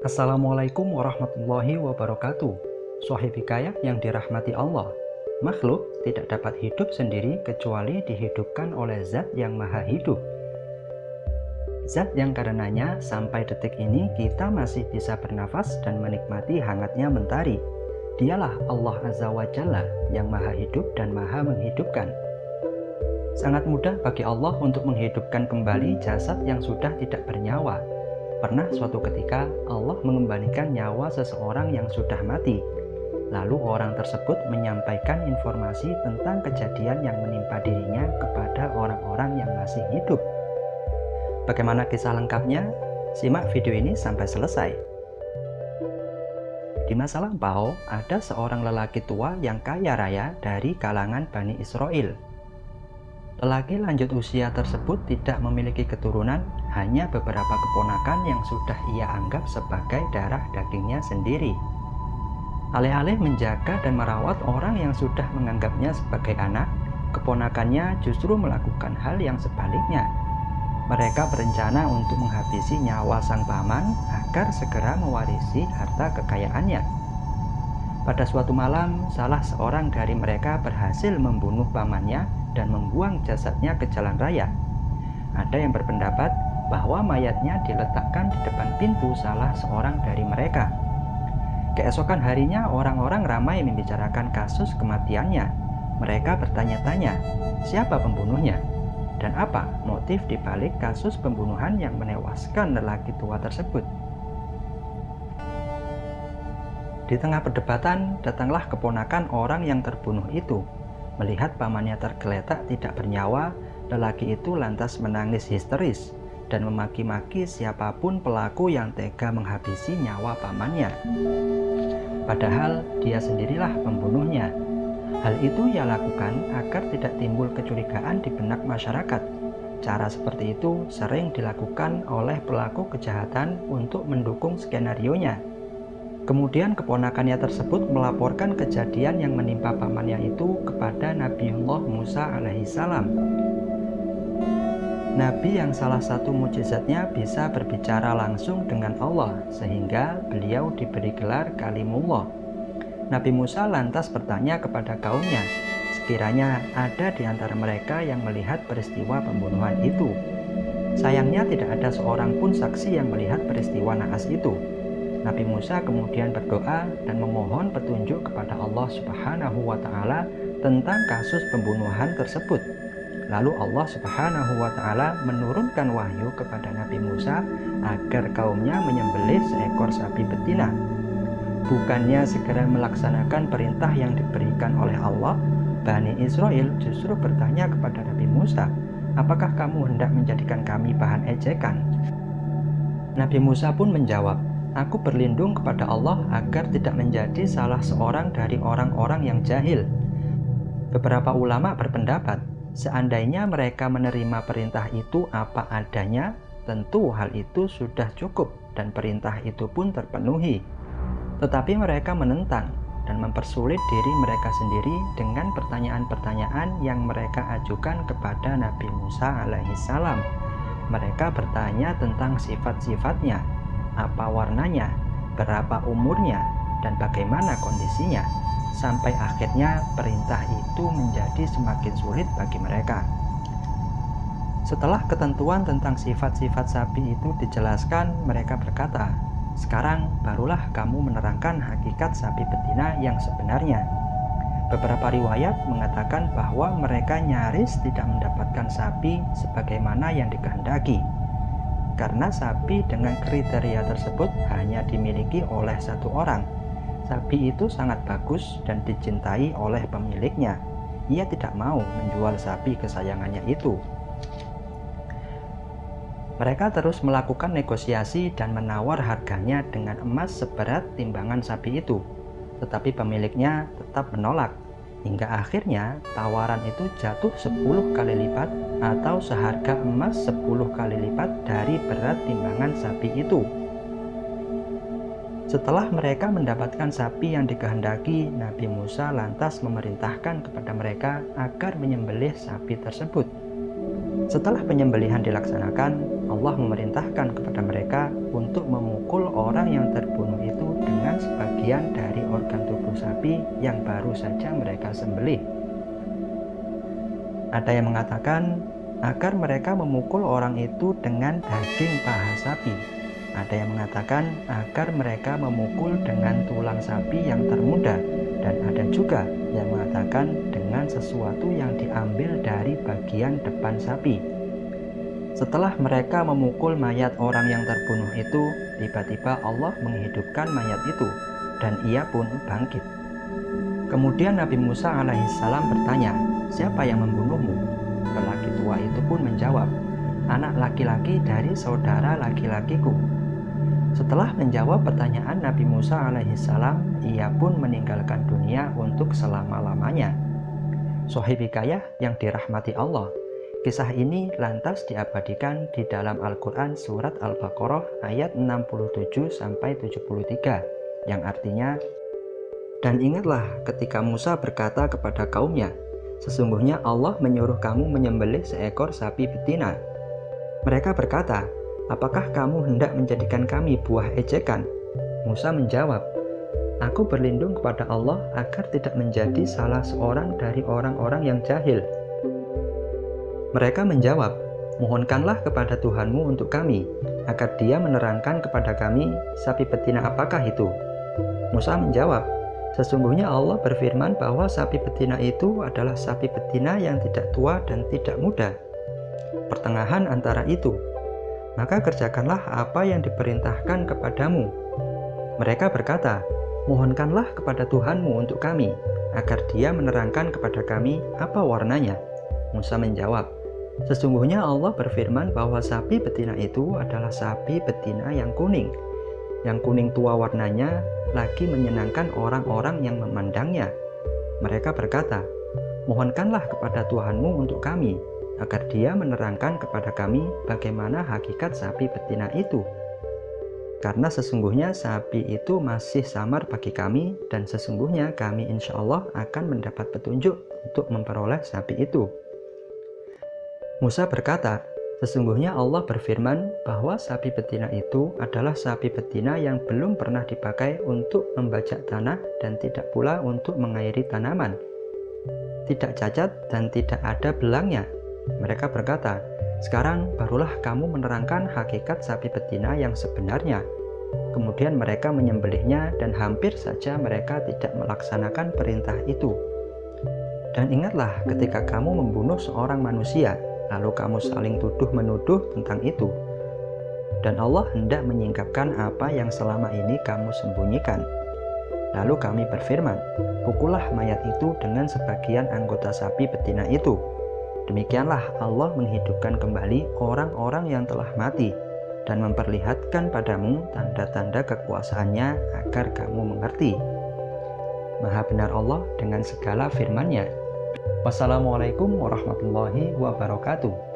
Assalamualaikum warahmatullahi wabarakatuh. Shahib hikayah yang dirahmati Allah. Makhluk tidak dapat hidup sendiri kecuali dihidupkan oleh Zat yang Maha Hidup. Zat yang karenanya sampai detik ini kita masih bisa bernafas dan menikmati hangatnya mentari. Dialah Allah Azza wa Jalla yang Maha Hidup dan Maha Menghidupkan. Sangat mudah bagi Allah untuk menghidupkan kembali jasad yang sudah tidak bernyawa. Pernah suatu ketika Allah mengembalikan nyawa seseorang yang sudah mati. Lalu orang tersebut menyampaikan informasi tentang kejadian yang menimpa dirinya kepada orang-orang yang masih hidup. Bagaimana kisah lengkapnya? Simak video ini sampai selesai. Di masa lampau, ada seorang lelaki tua yang kaya raya dari kalangan Bani Israel. Lelaki lanjut usia tersebut tidak memiliki keturunan, hanya beberapa keponakan yang sudah ia anggap sebagai darah dagingnya sendiri. Alih-alih menjaga dan merawat orang yang sudah menganggapnya sebagai anak, keponakannya justru melakukan hal yang sebaliknya. Mereka berencana untuk menghabisi nyawa sang paman agar segera mewarisi harta kekayaannya. Pada suatu malam, salah seorang dari mereka berhasil membunuh pamannya dan membuang jasadnya ke jalan raya. Ada yang berpendapat bahwa mayatnya diletakkan di depan pintu salah seorang dari mereka. Keesokan harinya orang-orang ramai membicarakan kasus kematiannya. Mereka bertanya-tanya, siapa pembunuhnya? Dan apa motif dibalik kasus pembunuhan yang menewaskan lelaki tua tersebut? Di tengah perdebatan, datanglah keponakan orang yang terbunuh itu. Melihat pamannya tergeletak tidak bernyawa, lelaki itu lantas menangis histeris dan memaki-maki siapapun pelaku yang tega menghabisi nyawa pamannya. Padahal dia sendirilah pembunuhnya. Hal itu ia lakukan agar tidak timbul kecurigaan di benak masyarakat. Cara seperti itu sering dilakukan oleh pelaku kejahatan untuk mendukung skenarionya. Kemudian keponakannya tersebut melaporkan kejadian yang menimpa pamannya itu kepada Nabiullah Musa alaihissalam. Nabi yang salah satu mukjizatnya bisa berbicara langsung dengan Allah, sehingga beliau diberi gelar Kalimullah. Nabi Musa lantas bertanya kepada kaumnya, sekiranya ada di antara mereka yang melihat peristiwa pembunuhan itu. Sayangnya tidak ada seorang pun saksi yang melihat peristiwa naas itu. Nabi Musa kemudian berdoa dan memohon petunjuk kepada Allah Subhanahu wa Ta'ala tentang kasus pembunuhan tersebut. Lalu Allah Subhanahu wa Ta'ala menurunkan wahyu kepada Nabi Musa agar kaumnya menyembelih seekor sapi betina. Bukannya segera melaksanakan perintah yang diberikan oleh Allah, Bani Israel justru bertanya kepada Nabi Musa, apakah kamu hendak menjadikan kami bahan ejekan? Nabi Musa pun menjawab, aku berlindung kepada Allah agar tidak menjadi salah seorang dari orang-orang yang jahil. Beberapa ulama berpendapat, seandainya mereka menerima perintah itu apa adanya, tentu hal itu sudah cukup dan perintah itu pun terpenuhi. Tetapi mereka menentang dan mempersulit diri mereka sendiri dengan pertanyaan-pertanyaan yang mereka ajukan kepada Nabi Musa alaihissalam. Mereka bertanya tentang sifat-sifatnya, apa warnanya, berapa umurnya, dan bagaimana kondisinya, sampai akhirnya perintah itu menjadi semakin sulit bagi mereka. Setelah ketentuan tentang sifat-sifat sapi itu dijelaskan, mereka berkata, sekarang barulah kamu menerangkan hakikat sapi betina yang sebenarnya. Beberapa riwayat mengatakan bahwa mereka nyaris tidak mendapatkan sapi sebagaimana yang dikehendaki. Karena sapi dengan kriteria tersebut hanya dimiliki oleh satu orang. Sapi itu sangat bagus dan dicintai oleh pemiliknya. Ia tidak mau menjual sapi kesayangannya itu. Mereka terus melakukan negosiasi dan menawar harganya dengan emas seberat timbangan sapi itu. Tetapi pemiliknya tetap menolak. Hingga akhirnya tawaran itu jatuh 10 kali lipat atau seharga emas 10 kali lipat dari berat timbangan sapi itu. Setelah mereka mendapatkan sapi yang dikehendaki, Nabi Musa lantas memerintahkan kepada mereka agar menyembelih sapi tersebut. Setelah penyembelihan dilaksanakan, Allah memerintahkan kepada mereka untuk memukul orang yang sebagian dari organ tubuh sapi yang baru saja mereka sembelih. Ada yang mengatakan agar mereka memukul orang itu dengan daging paha sapi. Ada yang mengatakan agar mereka memukul dengan tulang sapi yang termuda. Dan ada juga yang mengatakan dengan sesuatu yang diambil dari bagian depan sapi. Setelah mereka memukul mayat orang yang terbunuh itu, tiba-tiba Allah menghidupkan mayat itu, dan ia pun bangkit. Kemudian Nabi Musa alaihissalam bertanya, "Siapa yang membunuhmu?" Lelaki tua itu pun menjawab, "Anak laki-laki dari saudara laki-lakiku." Setelah menjawab pertanyaan Nabi Musa alaihissalam, ia pun meninggalkan dunia untuk selama-lamanya. Shahih Hikayah yang dirahmati Allah, kisah ini lantas diabadikan di dalam Al-Quran surat Al-Baqarah ayat 67-73, yang artinya, "Dan ingatlah ketika Musa berkata kepada kaumnya, sesungguhnya Allah menyuruh kamu menyembelih seekor sapi betina. Mereka berkata, apakah kamu hendak menjadikan kami buah ejekan? Musa menjawab, aku berlindung kepada Allah agar tidak menjadi salah seorang dari orang-orang yang jahil. Mereka menjawab, mohonkanlah kepada Tuhanmu untuk kami, agar dia menerangkan kepada kami sapi betina apakah itu. Musa menjawab, sesungguhnya Allah berfirman bahwa sapi betina itu adalah sapi betina yang tidak tua dan tidak muda, pertengahan antara itu. Maka kerjakanlah apa yang diperintahkan kepadamu. Mereka berkata, mohonkanlah kepada Tuhanmu untuk kami, agar dia menerangkan kepada kami apa warnanya. Musa menjawab, sesungguhnya Allah berfirman bahwa sapi betina itu adalah sapi betina yang kuning. Yang kuning tua warnanya lagi menyenangkan orang-orang yang memandangnya. Mereka berkata, mohonkanlah kepada Tuhanmu untuk kami, agar dia menerangkan kepada kami bagaimana hakikat sapi betina itu. Karena sesungguhnya sapi itu masih samar bagi kami, dan sesungguhnya kami insya Allah akan mendapat petunjuk untuk memperoleh sapi itu. Musa berkata, sesungguhnya Allah berfirman bahwa sapi betina itu adalah sapi betina yang belum pernah dipakai untuk membajak tanah dan tidak pula untuk mengairi tanaman. Tidak cacat dan tidak ada belangnya. Mereka berkata, sekarang barulah kamu menerangkan hakikat sapi betina yang sebenarnya. Kemudian mereka menyembelihnya dan hampir saja mereka tidak melaksanakan perintah itu. Dan ingatlah ketika kamu membunuh seorang manusia, lalu kamu saling tuduh-menuduh tentang itu. Dan Allah hendak menyingkapkan apa yang selama ini kamu sembunyikan. Lalu kami berfirman, pukullah mayat itu dengan sebagian anggota sapi betina itu. Demikianlah Allah menghidupkan kembali orang-orang yang telah mati dan memperlihatkan padamu tanda-tanda kekuasaannya agar kamu mengerti. Maha benar Allah dengan segala firman-Nya. Wassalamualaikum warahmatullahi wabarakatuh.